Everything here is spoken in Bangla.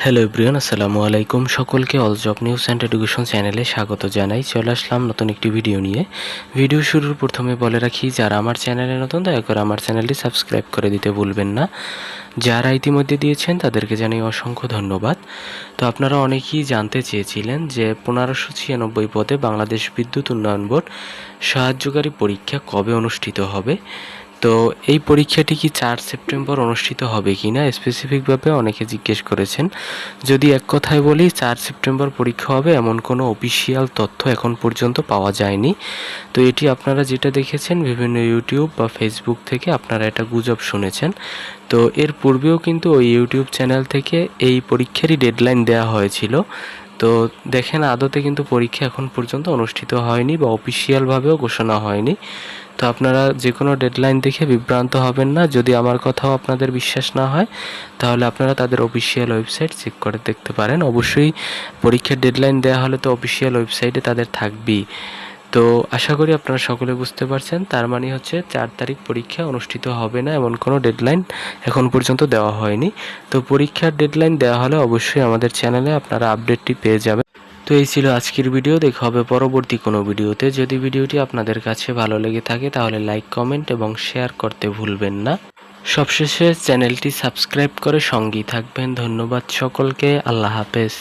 হ্যালো এভরিওয়ান, আসসালামু আলাইকুম। সকলকে all job news and education চ্যানেলে স্বাগত জানাই। চলে আসলাম নতুন একটি ভিডিও নিয়ে। ভিডিও শুরুর প্রথমে বলে রাখি, যারা আমার চ্যানেলে নতুন দয়া করে আমার চ্যানেলটি সাবস্ক্রাইব করে দিতে ভুলবেন না। যারা ইতিমধ্যে দিয়েছেন তাদেরকে জানাই অসংখ্য ধন্যবাদ। তো আপনারা অনেকেই জানতে চেয়েছিলেন যে 1596 পদে বাংলাদেশ বিদ্যুৎ উন্নয়ন বোর্ড সাহায্যকারী পরীক্ষা কবে অনুষ্ঠিত হবে। তো এই পরীক্ষাটি কি 4 সেপ্টেম্বর অনুষ্ঠিত হবে কি না স্পেসিফিকভাবে অনেকে জিজ্ঞেস করেছেন। যদি এক কথায় বলি, 4 সেপ্টেম্বর পরীক্ষা হবে এমন কোনো অফিসিয়াল তথ্য এখন পর্যন্ত পাওয়া যায়নি। তো এটি আপনারা যেটা দেখেছেন বিভিন্ন ইউটিউব বা ফেসবুক থেকে, আপনারা এটা গুজব শুনেছেন। তো এর পূর্বেও কিন্তু ওই ইউটিউব চ্যানেল থেকে এই পরীক্ষারই ডেডলাইন দেওয়া হয়েছিল। তো দেখেন, আদতে কিন্তু পরীক্ষা এখন পর্যন্ত অনুষ্ঠিত হয়নি বা অফিসিয়ালভাবেও ঘোষণা হয়নি। তো আপনারা যে কোনো ডেডলাইন দেখে বিভ্রান্ত হবেন না। যদি আমার কথাও আপনাদের বিশ্বাস না হয়, তাহলে আপনারা তাদের অফিসিয়াল ওয়েবসাইট চেক করে দেখতে পারেন। অবশ্যই পরীক্ষার ডেডলাইন দেওয়া হলে তো অফিসিয়াল ওয়েবসাইটে তাদের থাকবেই। তো আশা করি আপনারা সকলে বুঝতে পারছেন। তার মানে হচ্ছে 4 তারিখ পরীক্ষা অনুষ্ঠিত হবে না, এমন কোনো ডেডলাইন এখন পর্যন্ত দেওয়া হয়নি। তো পরীক্ষার ডেডলাইন দেওয়া হলে অবশ্যই আমাদের চ্যানেলে আপনারা আপডেটটি পেয়ে যাবেন। তো এই ছিল আজকের ভিডিও। দেখা হবে পরবর্তী কোনো ভিডিওতে। যদি ভিডিওটি আপনাদের কাছে ভালো লেগে থাকে তাহলে লাইক, কমেন্ট এবং শেয়ার করতে ভুলবেন না। সবশেষে চ্যানেলটি সাবস্ক্রাইব করে সঙ্গেই থাকবেন। ধন্যবাদ সকলকে। আল্লাহ হাফেজ।